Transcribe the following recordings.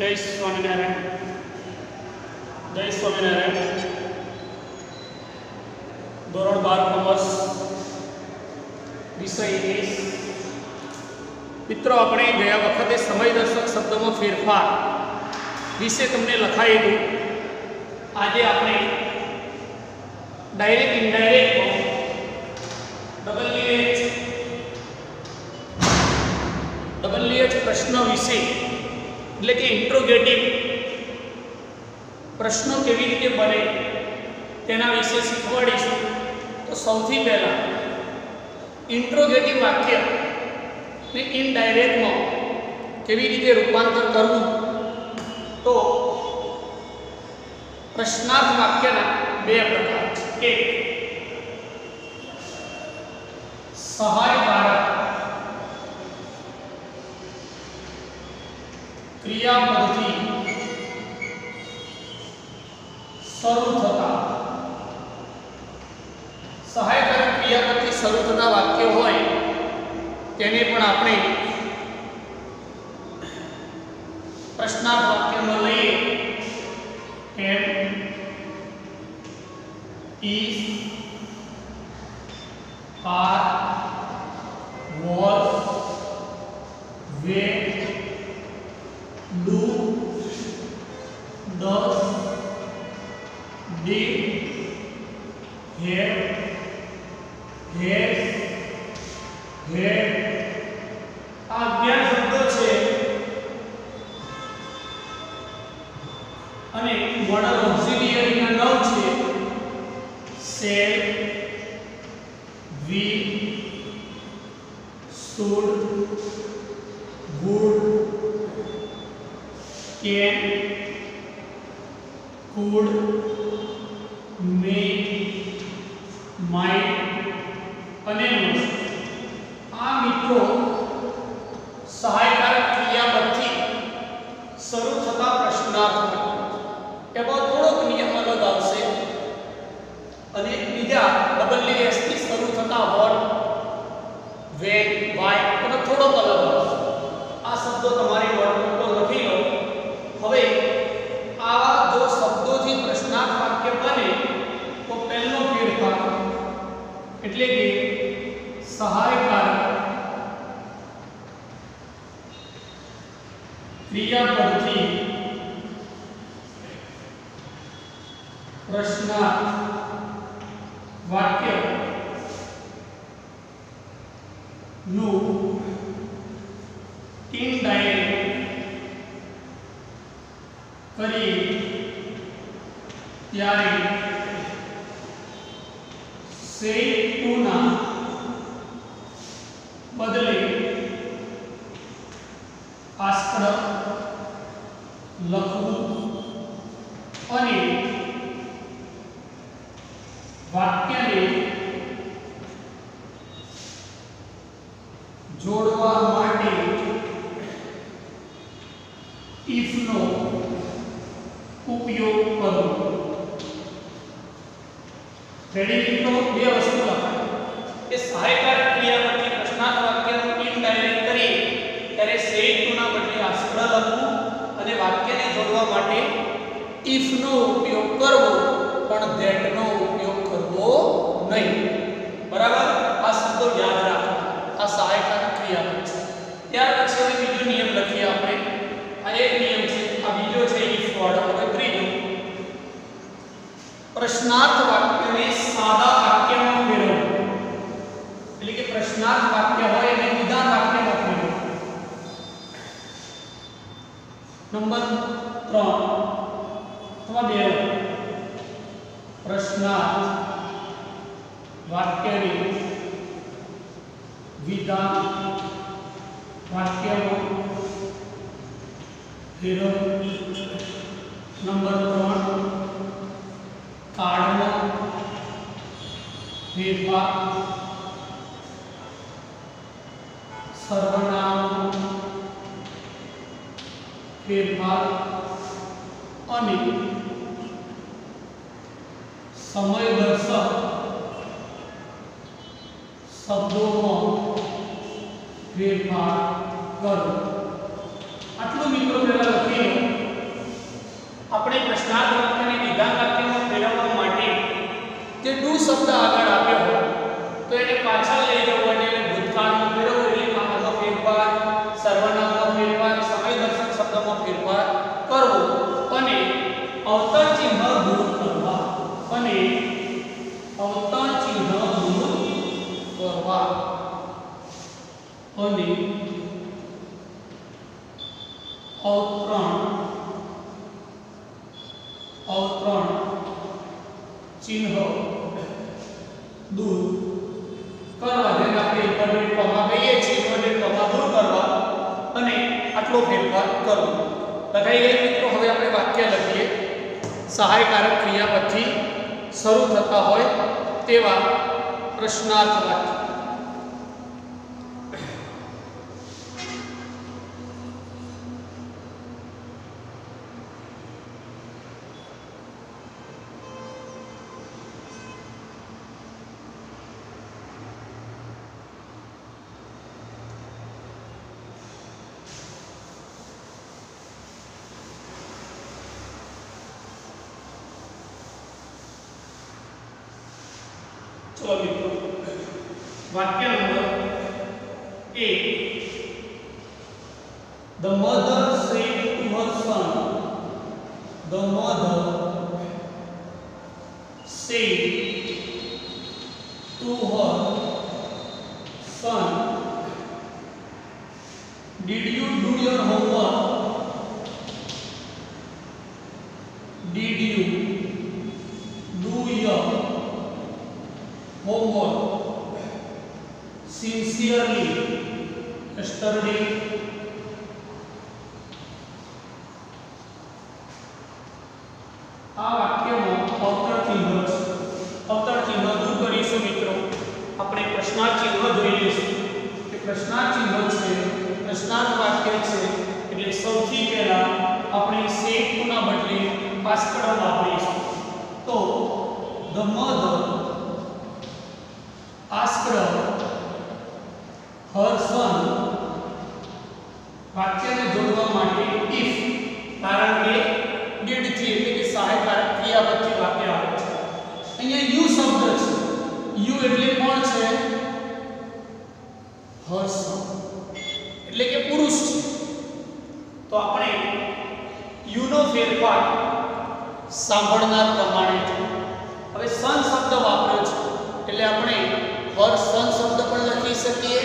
જય સ્વામિનારાયણ. જય સ્વામિનારાયણ. ધોરણ 12 કોમર્સ વિષય ઇંગ્લિશ. મિત્રો, આપણે ગયા વખતે સમયદર્શક શબ્દોમાં ફેરફાર વિશે તમને લખાયેલું. આજે આપણે ડાયરેક્ટ ઇનડાયરેક્ટ WH પ્રશ્ન વિશે, એટલે કે ઇન્ટ્રોગેટિવ પ્રશ્નો કેવી રીતે બને તેના વિશે શીખવાડીશું. તો સૌથી પહેલાં ઇન્ટ્રોગેટિવ વાક્ય ને ઇનડાયરેક્ટમાં કેવી રીતે રૂપાંતર કરવું. તો પ્રશ્નાર્થ વાક્યના બે પ્રકાર છે. એક સહાયકારક ક્રિયાપદથી શરૂ થતા, સહાયકારક ક્રિયાપદથી શરૂ થતા વાક્ય હોય તેને પણ આપણે પ્રશ્નાર્થ વાક્યમાં લઈએ. Am, is, are, was, were, do, does, did, have, has, had. આ 11 શબ્દો છે અને મોડલ ઓક્સિલિયરીના 9 છે. Shall, will, stood, would, can, could, may, might અને must. આ મિત્રો સહાયકારક ક્રિયાપદથી શરૂ થતા પ્રશ્નાર્થ વાક્ય. એમાં થોડોક નિયમ અલગ આવશે અને બીજા WH થી શરૂ થતા what, when, why એનો થોડોક અલગ આવશે. આ શબ્દો તમારી નોટબુક પર લખી લો. હવે આવા જો શબ્દોથી પ્રશ્નાર્થ વાક્ય બને તો પહેલો ફેરફાર એટલે કે સહાયકારક ક્રિયાપદથી પ્રશ્નાર્થ વાક્ય નું ઇનડાયરેક્ટ કરીએ ત્યારે સેડ ટુ ના બદલે આસ્કડ લખવું અને વાક્યને જોડવા માટે if નો ઉપયોગ કરવો. રેડી મિત્રો? બે વસ્તુ લખાય કે સહાયકારક ક્રિયાપદથી પ્રશ્નાર્થ વાક્યનું ઇનડાયરેક્ટ કરીએ ત્યારે સેડ ટુ ના બદલે આસ્કડ લખવું અને વાક્યને જોડવા માટે if નો ઉપયોગ કરવો, પણ that નો ઉપયોગ કરવો નહીં. બરાબર? આ શબ્દો યાદ રાખો. આ સહાયકારક ક્રિયાપદ છે. ત્યાર પછી હવે બીજો નિયમ લખીએ આપણે. આ એક નિયમ છે, આ બીજો છે if વર્ડ. હવે ત્રીજો, પ્રશ્નાર્થ વાક્યને સાદા વાક્યમાં ફેરવવું. એટલે કે પ્રશ્નાર્થ વાક્ય હોય એને વિધાન વાક્યમાં ફેરવવું. નંબર 3 અથવા 2, પ્રશ્નાર્થ વાક્યને વિધાન વાક્યમાં ફેરવવું. નંબર 3, કાર્ડમાં ફેરફાર, સર્વનામ ફેરફાર અને સમયદર્શક શબ્દોમાં ફેરફાર કરો. આટલું મિત્રો પહેલા લખી લો. પ્રશ્નાર્થ વાક્યને વિધાન વાક્યમાં ફેરવવા માટે જે ડુ શબ્દ આગળ આપ્યો હોય તો એને પાછળ લઈ જવું અને એને ભૂતકાળમાં ફેરવવું એટલે કામમાં ફેરફાર, સર્વનામમાં ફેરફાર, સમયદર્શક શબ્દમાં ફેરફાર કરવો અને અવતર ચિહ્ન દૂર કરવા અને અવતર ચિહ્ન દૂર કરવા અને અવતરણ ચિહ્ન દૂર કરવા, જેને આપણે ઇન્વર્ટેડ કોમા કહીએ છીએ, ઇન્વર્ટેડ કોમા દૂર કરવા અને આટલો ફેરફાર કરવો. લખાઈ ગઈ મિત્રો. હવે આપણે વાક્ય લખીએ. સહાયકારક ક્રિયાપદથી શરૂ થતા હોય તેવા પ્રશ્નાર્થ વાક્ય. चलो मित्रों, वाक्य number 1. The mother said to her son. The mother said to her son, did you do your homework? Did you do your homework sincerely yesterday? આ વાક્યમાં અવતર ચિહ્ન દૂર કરીશું મિત્રો. આપણે પ્રશ્નાર્થ ચિહ્ન જોઈ લઈશું કે પ્રશ્નાર્થ ચિહ્ન છે, પ્રશ્નાર્થ વાક્ય છે એટલે સૌથી પહેલા આપણે સેટ ટુ ના બદલે પાસ્ટ ક્રમ વાપરીશું. તો the mother asked her son. વાક્યને જોડવા માટે if, કારણ કે did થી એટલે કે સહાયકારક ક્રિયાપદથી વાક્ય આવે છે. અહીંયા you શબ્દ છે. you એટલે કોણ છે? her son, એટલે કે પુરુષ છે. તો આપણે you નો ફેરફાર સાંભળનાર પ્રમાણે છે. હવે son શબ્દ વાપર્યો છે એટલે આપણે her son શબ્દ પણ લખી શકીએ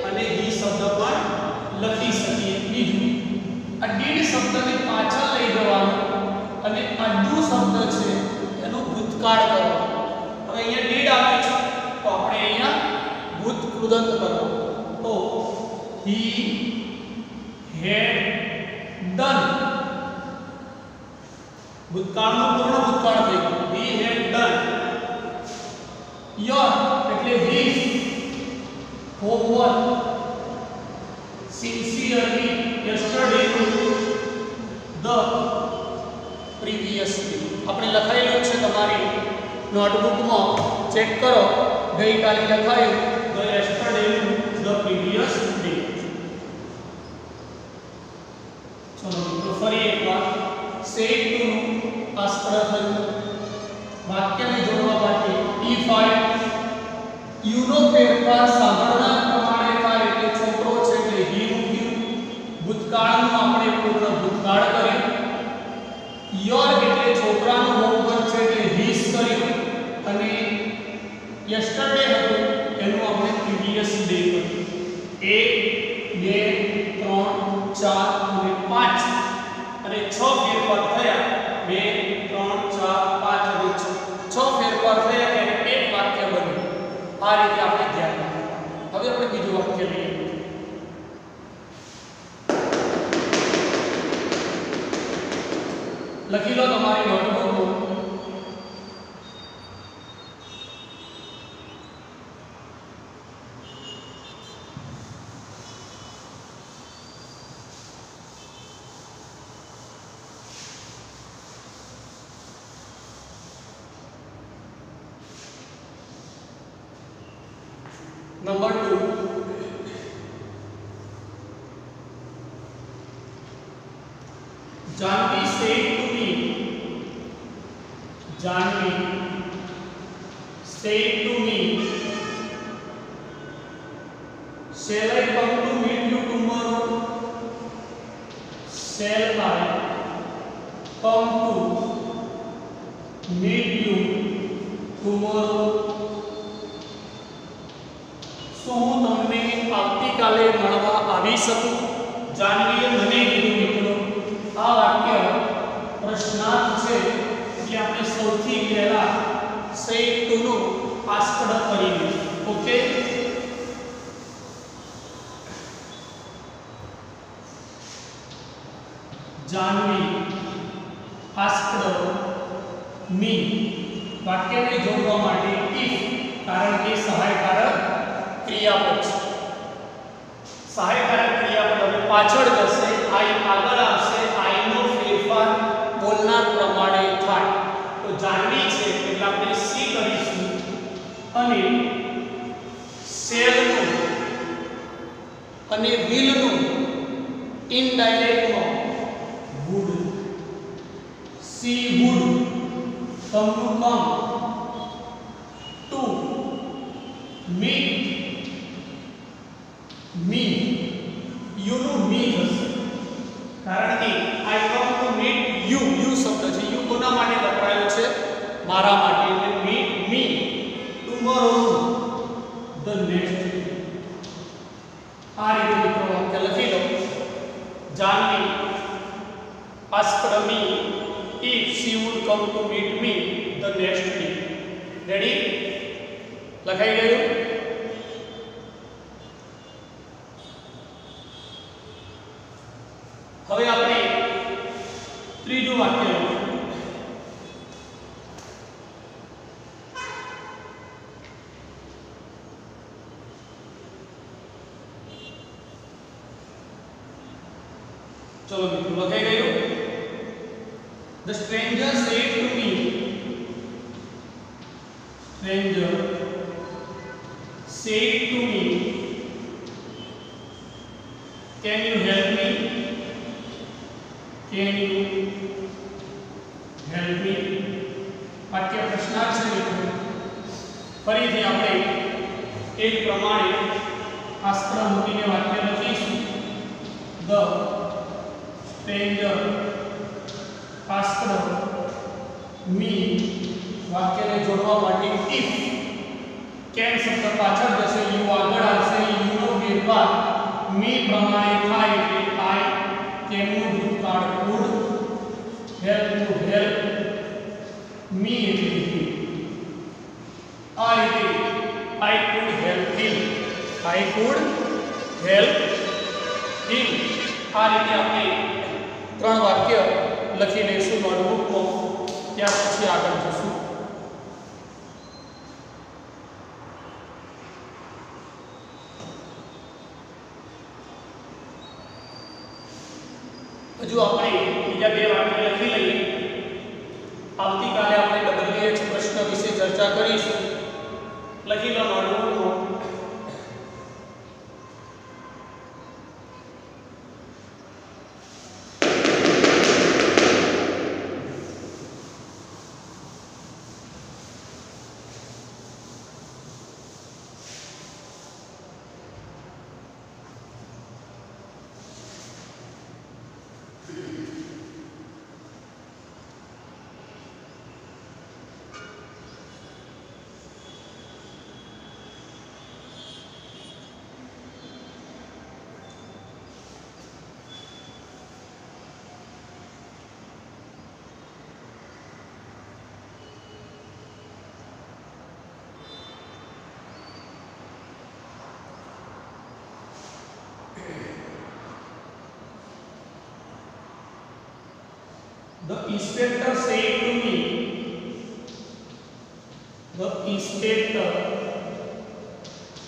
અને he શબ્દ પણ લખી શકીએ. બીજું આ did શબ્દને પાછળ લઈ જવાનું અને આ do શબ્દ છે એનો ભૂતકાળ કરવાનો. હવે અહીંયા did આપ્યું છે તો આપણે અહીંયા ભૂત કૃદંત કરવો. તો he had done, ભૂતકાળનું પૂર્ણ ભૂતકાળ થઈ ગયું. he had done your એટલે his homework sincerely yesterday the previous day. આપણે લખાયેલું છે તમારી નોટબુકમાં, ચેક કરો. ગઈકાલે લખાયું the yesterday the previous day. ચલો મિત્રો ફરી એકવાર સેટ ટુ નું પાસ્ટ થયું. વાક્યને જોડવા માટે if I, you નો ફેરફાર સાંભળનાર પ્રમાણે થાય એટલે છોકરો છે એટલે he મૂક્યું. ભૂતકાળનું આપણે પૂર્ણ ભૂતકાળ કર્યું. your એટલે છોકરાનું હોમવર્ક છે એટલે his કર્યું અને yesterday હતું એનું આપણે previous day કર્યું. 1 2 3 4 અને 5 અને 6 ફેરફાર થયા. 2 3 4 5 અને 6 ફેરફાર થયા એટલે એક વાક્ય બન્યું. આ રીતે આપણે ધ્યાન રાખવું. હવે આપણે બીજું વાક્ય લઈએ. લખી લો તમારી નોટબુકમાં. Number 2. Janvi said to me, Janvi said to me, shall I come to meet you tomorrow? Shall I come to meet you tomorrow? શું હું તમને આવતીકાલે મળવા આવી શકું? જાનવીએ મને કીધું મિત્રો. આ વાક્ય પ્રશ્નાર્થ છે એટલે આપણે સૌથી પહેલા સેડ ટુ નું આસ્કડ કરીએ. ઓકે, જાનવી આસ્કડ મી વાક્યને જોડવા માટે ઇફ, કારણ કે સહાયકારક ક્રિયાપદ છે. સહાયકારક ક્રિયાપદ હવે પાછળ જશે, આઈ આગળ આવશે, આઈ નો ફેરફાર બોલનાર પ્રમાણે થાય. તો જાનવી છે એટલે આપણે સી કરીશું અને શેલ નું અને વિલ નું ઇનડાયરેક્ટ માં would, she would come to meet me. You know me થશે, કારણ કે I come to meet you. you શબ્દ છે, you કોના માટે વપરાયો છે? મારા માટે. એટલે meet me tomorrow, the next day. આ રીતે મિત્રો વાક્ય લખી લો. Janvi asked me if she would come to meet me the next day. Ready? લખાઈ ગયું? હવે આપણે ત્રીજું વાક્ય લખીએ. ચલો મિત્રો લખાઈ ગયું. The stranger said to me, stranger said to me, can you help me? Can you help me? વાક્ય પ્રશ્નાર્થ છે મિત્રો. ફરીથી આપણે એક પ્રમાણે આસ્કડ મૂકીને વાક્ય લખીશું. The stranger asked me, વાક્યને જોડવા માટે if, can શબ્દ પાછળ જશે, you આગળ આવશે, you નો ફેરફાર me પ્રમાણે થાય એટલે I, તેમનું ભૂતકાળ would, help to help, me એટલે he. આ રીતે I could help him, I could help him. આ રીતે આપણે ત્રણ વાક્ય લખી લઈશું નોટબુકમાં, ત્યાર પછી આગળ જશું. હજુ આપણે બીજા બે વાક્ય લખી લઈએ. આવતીકાલે આપણે WH પ્રશ્ન વિશે ચર્ચા કરીશું. લખી લો નોટબુકમાં. The inspector said to me, the inspector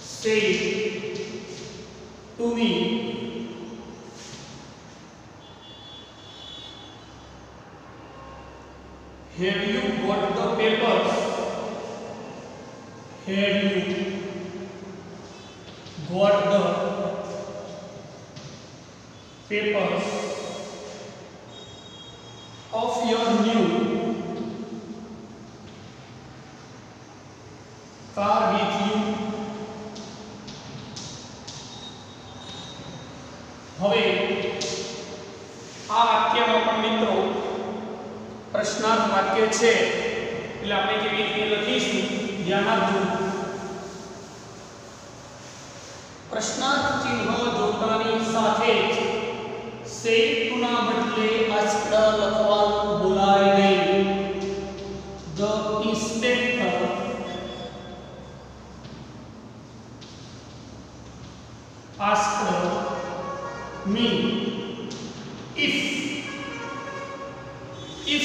said to me, have you got the papers? Have you got the papers of your new આ વાક્યમાં પણ મિત્રો પ્રશ્નાર્થ વાક્ય છે એટલે આપણે કેવી રીતે લખીશું ધ્યાન આપજો. પ્રશ્નાર્થ ચિહ્ન જોડતાની સાથે જ સેટ ટુના બદલે આસ્કડ લખવાનું ભૂલાય નહીં. The inspector asked me if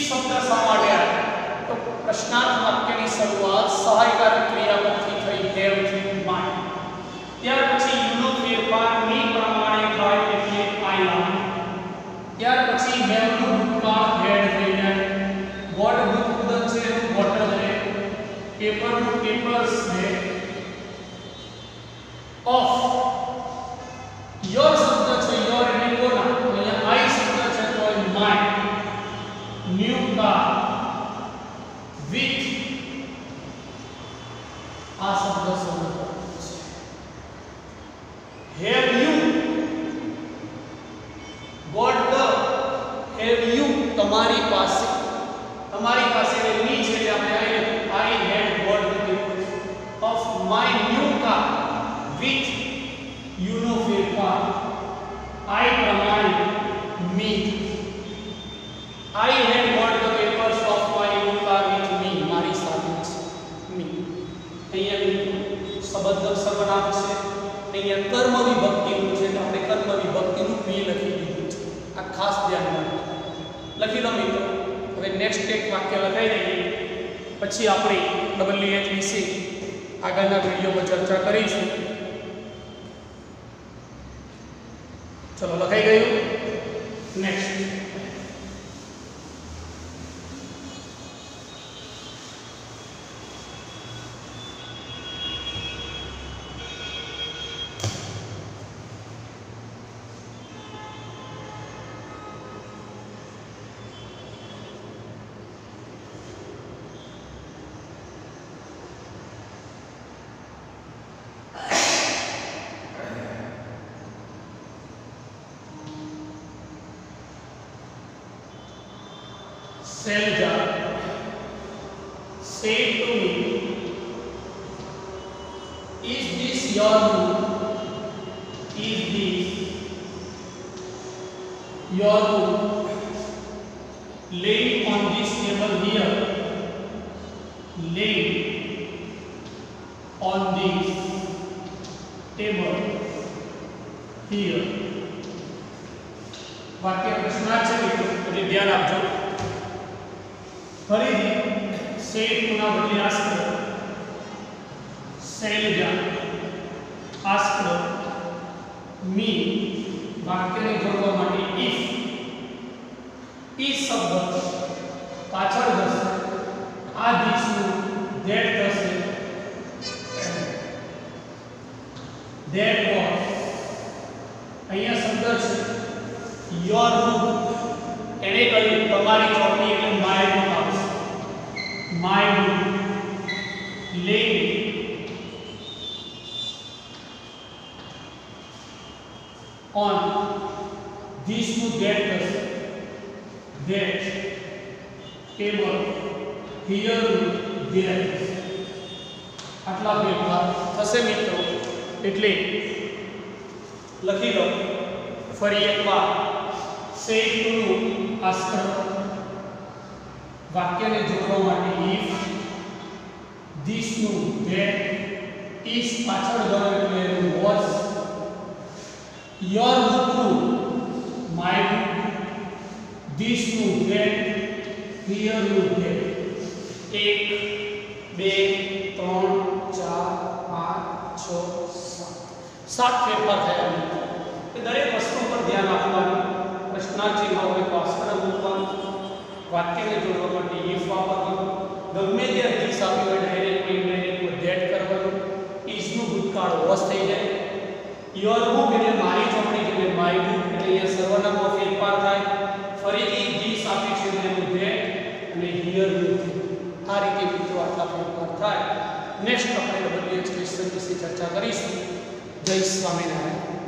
શબ્દ શા માટે આવ્યો? તો પ્રશ્નાર્થ વાક્યની શરૂઆત સહાયકારક ક્રિયાપદથી થઈ have થી માય. ત્યાર પછી યુ નો ફેરફાર me પ્રમાણે થાય એટલે I am. ત્યાર પછી have નો ભૂતકાળ had થઈ જાય. what ભૂતપૂર્વ છે એનું water છે. પેપર નું પેપર્સ છે. of your શબ્દ છે your એટલે કોના? તો અહીંયા I શબ્દ છે તો my. new car with આ શબ્દ છે. have you got the have you તમારી પાસે એટલે me છે એટલે આપણે I had got the papers of my new car with you know ફેરફાર I પ્રમાણે me. I had got the papers of my new car with me. મારી સાથે છે me. અહીંયા શબ્દ સર્વનામ છે. અહીંયા કર્મ વિભક્તિનું છે તો આપણે કર્મ વિભક્તિનું me લખી દીધું છે. આ ખાસ ધ્યાન રાખો. લખી લો મિત્રો. હવે નેક્સ્ટ એક વાક્ય લખાઈ દઈએ પછી આપણે WH વિશે આગળના વિડિયોમાં ચર્ચા કરીશું. ચલો લખાઈ ગયું. Next Selja said to me, is this your room? Is this your room? Laying on this table here. Laying on this table here. वाक्य प्रश्नार्थ છે એટલે ધ્યાન આપજો. ફરીથી સેટ ટુના બદલે આસ્કડ. શૈલજા આસ્કડ me વાક્યને જોડવા માટે if શબ્દ પાછળ જશે. આ this નું that થશે. that was અહીંયા શબ્દ છે your room. એને કહ્યું તમારી ચોપડી એટલે my room આવશે. my room. laying on this નું that થશે. that table here there આટલા ફેરફાર થશે મિત્રો. એટલે લખી લો ફરી એકવાર. સેટ ટુ આસ્કડ વાક્યને જોડવા માટે if this નું that is પાછળ ગયો એટલે was your book નું my book this નું that here નું that 1 2 3 4 5 6 7 ફેરફાર થયા. દરેક વસ્તુ પર ધ્યાન આપવાનું. પ્રશ્નાર્થ ચિહ્ન હોય તો આસ્કડ મૂકવાનું. વાક્યને જોડવા માટે if વાપરવાનું. ગમે તે this આપ્યું હોય ડાયરેક્ટ ઇનડાયરેક્ટ ધેટ કરવાનું. is નું ભૂતકાળ was થઈ જાય. your book એટલે મારી ચોપડી એટલે my book એટલે અહીંયા સર્વનામમાં ફેરફાર થાય. ફરીથી this આપ્યું છે એટલે that અને here નું આ રીતે મિત્રો આટલા ફેરફાર થાય. નેક્સ્ટ આપણે WH ક્વેશ્ચન વિશે ચર્ચા કરીશું. જય સ્વામિનારાયણ.